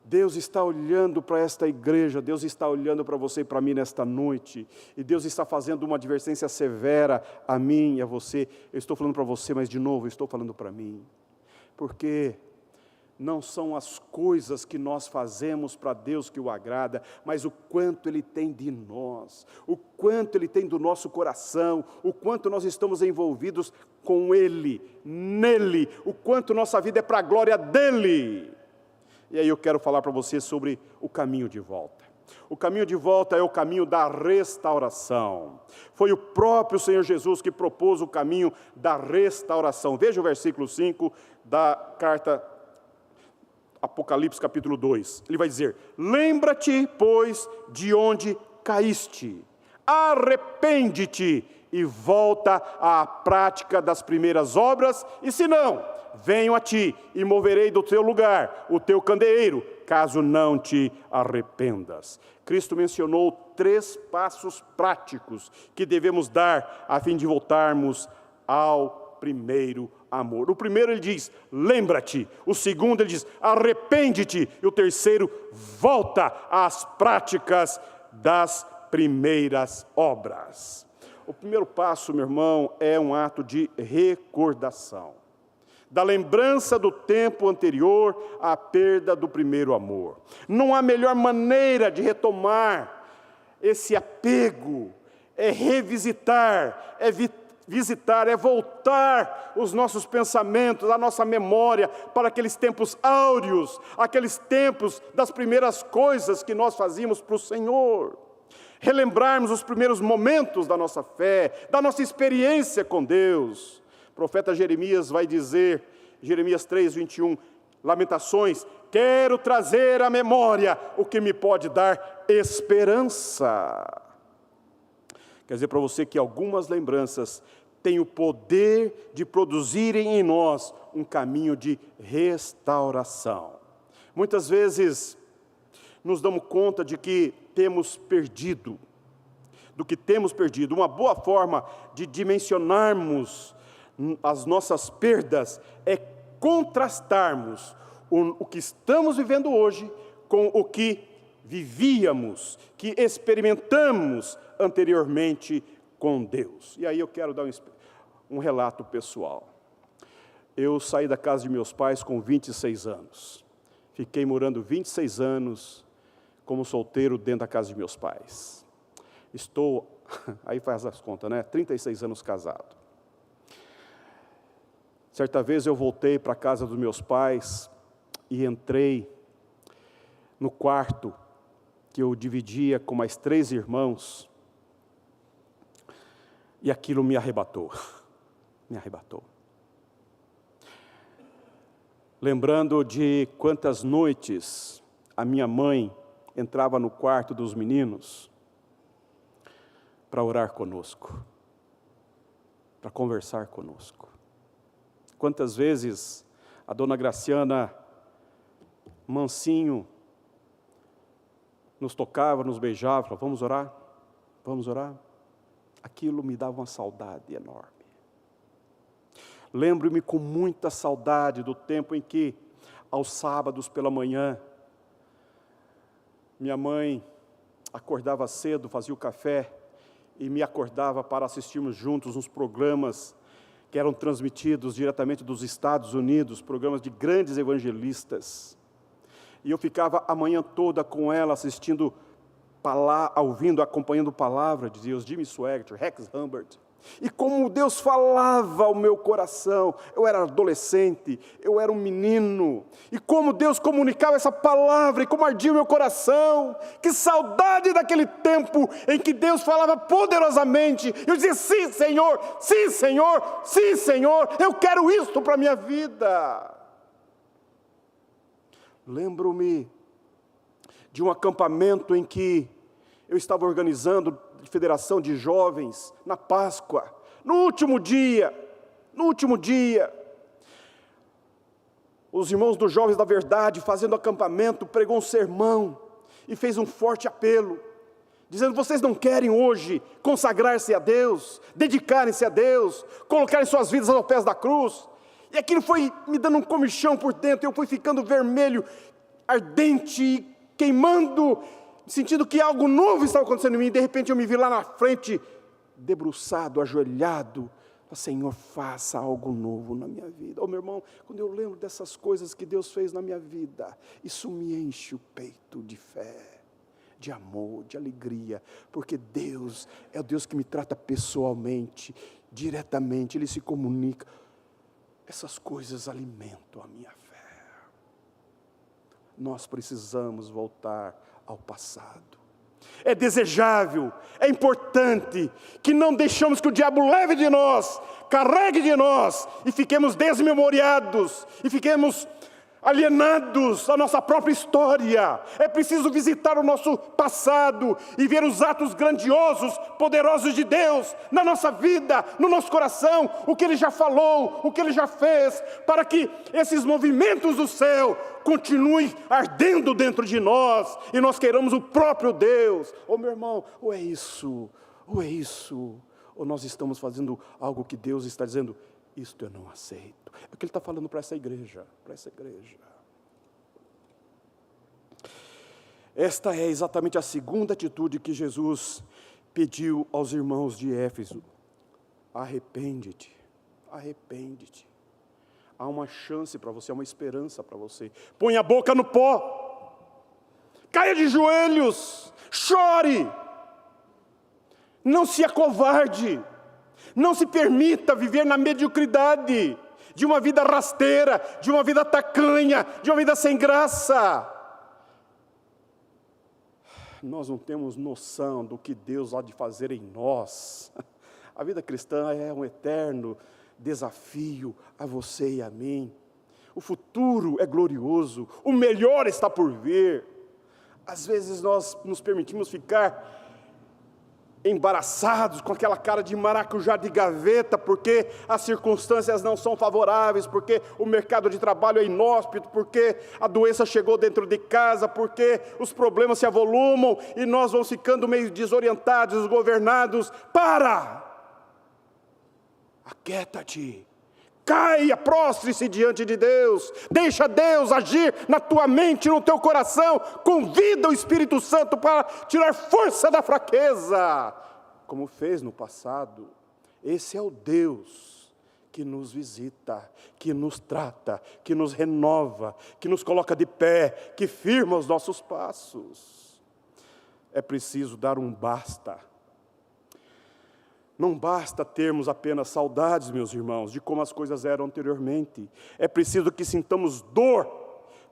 Deus está olhando para esta igreja, Deus está olhando para você e para mim nesta noite, e Deus está fazendo uma advertência severa a mim e a você. Eu estou falando para você, mas de novo, eu estou falando para mim, porque não são as coisas que nós fazemos para Deus que o agrada, mas o quanto Ele tem de nós, o quanto Ele tem do nosso coração, o quanto nós estamos envolvidos com Ele, nele, o quanto nossa vida é para a glória dEle. E aí eu quero falar para você sobre o caminho de volta. O caminho de volta é o caminho da restauração. Foi o próprio Senhor Jesus que propôs o caminho da restauração. Veja o versículo 5 da carta Apocalipse capítulo 2. Ele vai dizer: lembra-te, pois, de onde caíste. Arrepende-te e volta à prática das primeiras obras, e se não, venho a ti e moverei do teu lugar o teu candeeiro, caso não te arrependas. Cristo mencionou 3 passos práticos que devemos dar a fim de voltarmos ao primeiro amor. O primeiro ele diz, lembra-te. O segundo ele diz, arrepende-te. E o terceiro, volta às práticas das primeiras obras. O primeiro passo, meu irmão, é um ato de recordação, da lembrança do tempo anterior à perda do primeiro amor. Não há melhor maneira de retomar esse apego, é revisitar, é voltar os nossos pensamentos, a nossa memória para aqueles tempos áureos, aqueles tempos das primeiras coisas que nós fazíamos para o Senhor. Relembrarmos os primeiros momentos da nossa fé, da nossa experiência com Deus. O profeta Jeremias vai dizer, Jeremias 3, 21, Lamentações, quero trazer à memória o que me pode dar esperança. Quer dizer para você que algumas lembranças têm o poder de produzirem em nós um caminho de restauração. Muitas vezes nos damos conta de que temos perdido, do que temos perdido. Uma boa forma de dimensionarmos as nossas perdas é contrastarmos o que estamos vivendo hoje com o que vivíamos, que experimentamos anteriormente com Deus. E aí eu quero dar um relato pessoal. Eu saí da casa de meus pais com 26 anos. Fiquei morando 26 anos como solteiro dentro da casa de meus pais. Estou, aí faz as contas, né? 36 anos casado. Certa vez eu voltei para a casa dos meus pais e entrei no quarto que eu dividia com mais 3 irmãos, e aquilo me arrebatou, Lembrando de quantas noites a minha mãe entrava no quarto dos meninos para orar conosco, para conversar conosco. Quantas vezes a dona Graciana, mansinho, nos tocava, nos beijava, falava, vamos orar? Vamos orar? Aquilo me dava uma saudade enorme. Lembro-me com muita saudade do tempo em que, aos sábados pela manhã, minha mãe acordava cedo, fazia o café e me acordava para assistirmos juntos uns programas que eram transmitidos diretamente dos Estados Unidos, programas de grandes evangelistas. E eu ficava a manhã toda com ela, assistindo, ouvindo, acompanhando palavra de Deus, Jimmy Swaggart, Rex Humbert. E como Deus falava ao meu coração, eu era adolescente, eu era um menino, e como Deus comunicava essa palavra, e como ardia o meu coração, que saudade daquele tempo em que Deus falava poderosamente, eu dizia, sim Senhor, sim Senhor, sim Senhor, eu quero isto para a minha vida. Lembro-me de um acampamento em que eu estava organizando federação de jovens, na Páscoa, no último dia, os irmãos dos Jovens da Verdade, fazendo acampamento, pregou um sermão, e fez um forte apelo, dizendo, vocês não querem hoje consagrar-se a Deus, dedicarem-se a Deus, colocarem suas vidas aos pés da cruz? E aquilo foi me dando um comichão por dentro, eu fui ficando vermelho, ardente, queimando, sentindo que algo novo estava acontecendo em mim, e de repente eu me vi lá na frente, debruçado, ajoelhado, Senhor, faça algo novo na minha vida. Meu irmão, quando eu lembro dessas coisas que Deus fez na minha vida, isso me enche o peito de fé, de amor, de alegria, porque Deus é o Deus que me trata pessoalmente, diretamente, Ele se comunica. Essas coisas alimentam a minha fé. Nós precisamos voltar ao passado. É desejável, é importante que não deixamos que o diabo leve de nós, carregue de nós e fiquemos desmemoriados e fiquemos alienados à nossa própria história. É preciso visitar o nosso passado e ver os atos grandiosos, poderosos de Deus na nossa vida, no nosso coração, o que Ele já falou, o que Ele já fez, para que esses movimentos do céu continuem ardendo dentro de nós e nós queiramos o próprio Deus. Meu irmão, ou é isso, ou nós estamos fazendo algo que Deus está dizendo, isto eu não aceito. É o que Ele está falando para essa igreja, Esta é exatamente a segunda atitude que Jesus pediu aos irmãos de Éfeso. Arrepende-te. Há uma chance para você, há uma esperança para você. Põe a boca no pó. Caia de joelhos. Chore. Não se acovarde. Não se permita viver na mediocridade de uma vida rasteira, de uma vida tacanha, de uma vida sem graça. Nós não temos noção do que Deus há de fazer em nós. A vida cristã é um eterno desafio a você e a mim. O futuro é glorioso, o melhor está por vir. Às vezes nós nos permitimos ficar embaraçados, com aquela cara de maracujá de gaveta, porque as circunstâncias não são favoráveis, porque o mercado de trabalho é inóspito, porque a doença chegou dentro de casa, porque os problemas se avolumam e nós vamos ficando meio desorientados, desgovernados. Para! Aquieta-te. Caia, prostre-se diante de Deus, deixa Deus agir na tua mente, no teu coração, convida o Espírito Santo para tirar força da fraqueza, como fez no passado. Esse é o Deus que nos visita, que nos trata, que nos renova, que nos coloca de pé, que firma os nossos passos. É preciso dar um basta. Não basta termos apenas saudades, meus irmãos, de como as coisas eram anteriormente. É preciso que sintamos dor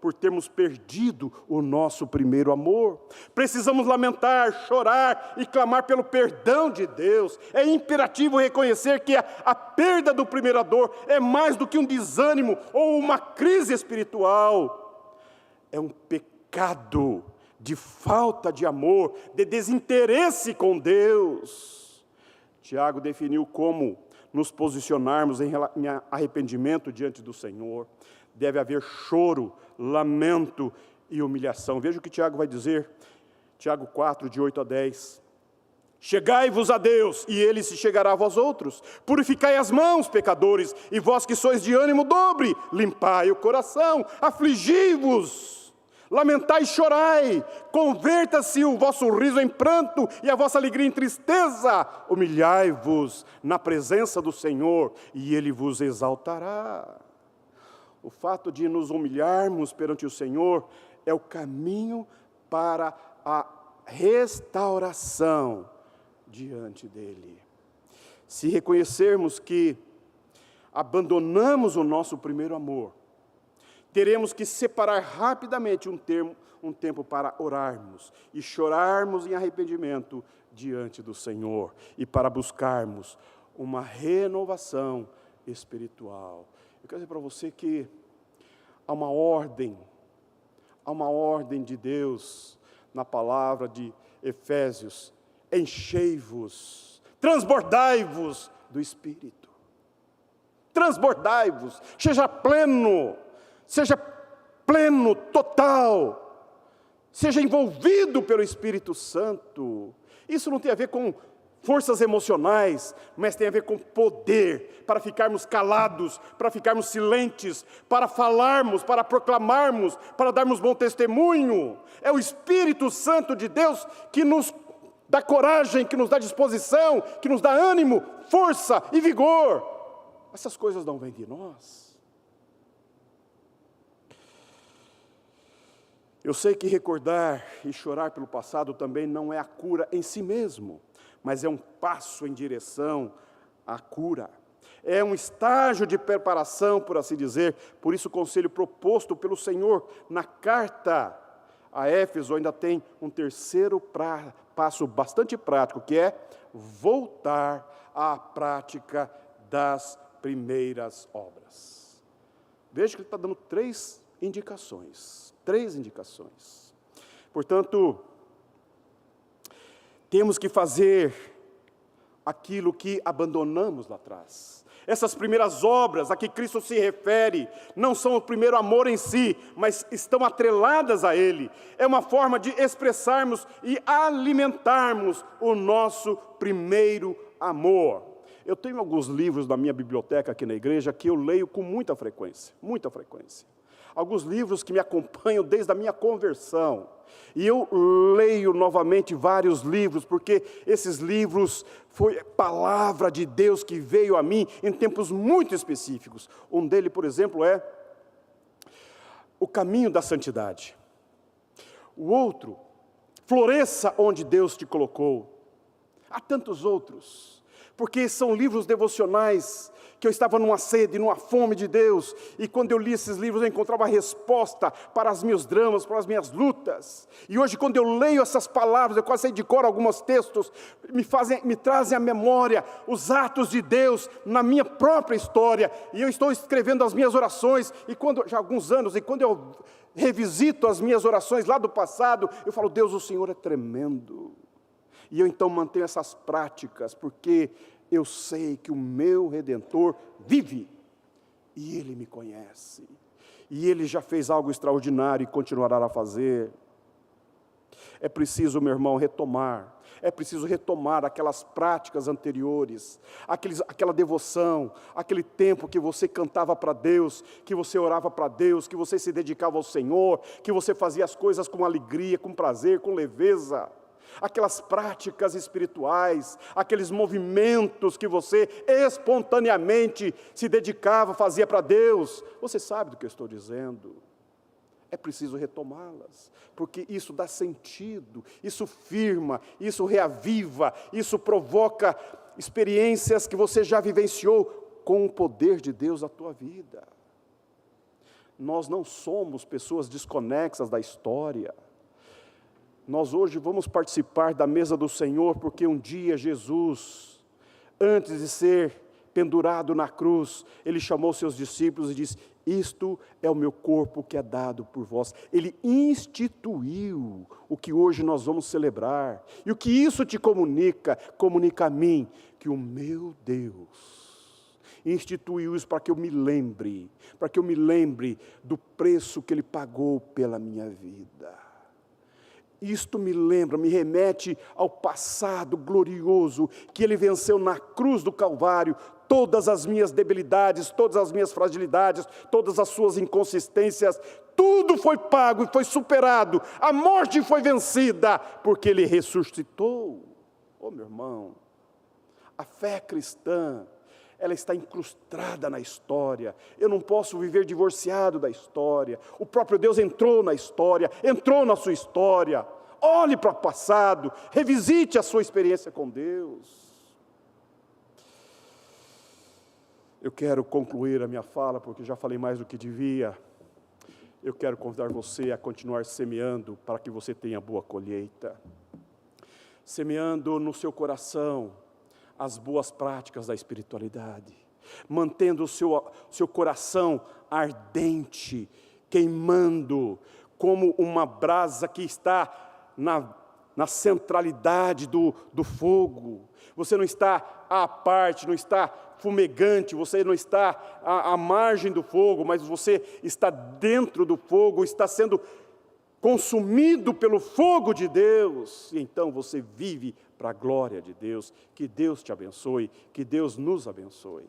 por termos perdido o nosso primeiro amor. Precisamos lamentar, chorar e clamar pelo perdão de Deus. É imperativo reconhecer que a perda do primeiro amor é mais do que um desânimo ou uma crise espiritual. É um pecado de falta de amor, de desinteresse com Deus. Tiago definiu como nos posicionarmos em arrependimento diante do Senhor. Deve haver choro, lamento e humilhação. Veja o que Tiago vai dizer, Tiago 4, de 8 a 10. Chegai-vos a Deus, e Ele se chegará a vós outros. Purificai as mãos, pecadores, e vós que sois de ânimo dobre, limpai o coração, afligi-vos. Lamentai e chorai, converta-se o vosso riso em pranto e a vossa alegria em tristeza. Humilhai-vos na presença do Senhor e Ele vos exaltará. O fato de nos humilharmos perante o Senhor é o caminho para a restauração diante dEle. Se reconhecermos que abandonamos o nosso primeiro amor, teremos que separar rapidamente um tempo para orarmos e chorarmos em arrependimento diante do Senhor e para buscarmos uma renovação espiritual. Eu quero dizer para você que há uma ordem de Deus na palavra de Efésios: enchei-vos, transbordai-vos do Espírito. Transbordai-vos, seja pleno, total, seja envolvido pelo Espírito Santo. Isso não tem a ver com forças emocionais, mas tem a ver com poder, para ficarmos calados, para ficarmos silentes, para falarmos, para proclamarmos, para darmos bom testemunho. É o Espírito Santo de Deus que nos dá coragem, que nos dá disposição, que nos dá ânimo, força e vigor. Essas coisas não vêm de nós. Eu sei que recordar e chorar pelo passado também não é a cura em si mesmo, mas é um passo em direção à cura. É um estágio de preparação, por assim dizer. Por isso o conselho proposto pelo Senhor na carta a Éfeso ainda tem um terceiro passo bastante prático, que é voltar à prática das primeiras obras. Veja que ele está dando três indicações. Portanto, temos que fazer aquilo que abandonamos lá atrás. Essas primeiras obras a que Cristo se refere não são o primeiro amor em si, mas estão atreladas a Ele. É uma forma de expressarmos e alimentarmos o nosso primeiro amor. Eu tenho alguns livros na minha biblioteca aqui na igreja que eu leio com muita frequência. Alguns livros que me acompanham desde a minha conversão. E eu leio novamente vários livros, porque esses livros foi palavra de Deus que veio a mim em tempos muito específicos. Um deles, por exemplo, é O Caminho da Santidade. O outro, Floresça onde Deus te colocou. Há tantos outros, porque são livros devocionais que eu estava numa sede, numa fome de Deus, e quando eu li esses livros eu encontrava a resposta para os meus dramas, para as minhas lutas. E hoje, quando eu leio essas palavras, eu quase sei de cor alguns textos, me trazem à memória os atos de Deus na minha própria história, e eu estou escrevendo as minhas orações, já há alguns anos, e quando eu revisito as minhas orações lá do passado, eu falo: Deus, o Senhor é tremendo. E eu então mantenho essas práticas, porque eu sei que o meu Redentor vive, e Ele me conhece, e Ele já fez algo extraordinário e continuará a fazer. É preciso, meu irmão, é preciso retomar aquelas práticas anteriores, aquela devoção, aquele tempo que você cantava para Deus, que você orava para Deus, que você se dedicava ao Senhor, que você fazia as coisas com alegria, com prazer, com leveza. Aquelas práticas espirituais, aqueles movimentos que você espontaneamente se dedicava, fazia para Deus. Você sabe do que eu estou dizendo. É preciso retomá-las, porque isso dá sentido, isso firma, isso reaviva, isso provoca experiências que você já vivenciou com o poder de Deus na tua vida. Nós não somos pessoas desconexas da história. Nós hoje vamos participar da mesa do Senhor, porque um dia Jesus, antes de ser pendurado na cruz, Ele chamou seus discípulos e disse: isto é o meu corpo que é dado por vós. Ele instituiu o que hoje nós vamos celebrar. E o que isso te comunica? Comunica a mim que o meu Deus instituiu isso para que eu me lembre, do preço que Ele pagou pela minha vida. Isto me lembra, me remete ao passado glorioso, que Ele venceu na cruz do Calvário, todas as minhas debilidades, todas as minhas fragilidades, todas as suas inconsistências, tudo foi pago e foi superado, a morte foi vencida, porque Ele ressuscitou. Oh, meu irmão, a fé cristã, ela está incrustada na história. Eu não posso viver divorciado da história. O próprio Deus entrou na história, entrou na sua história. Olhe para o passado, revisite a sua experiência com Deus. Eu quero concluir a minha fala, porque já falei mais do que devia. Eu quero convidar você a continuar semeando, para que você tenha boa colheita. Semeando no seu coração as boas práticas da espiritualidade, mantendo o seu coração ardente, queimando, como uma brasa que está na centralidade do fogo. Você não está à parte, não está fumegante, você não está à margem do fogo, mas você está dentro do fogo, está sendo consumido pelo fogo de Deus, e então você vive para a glória de Deus. Que Deus te abençoe, que Deus nos abençoe.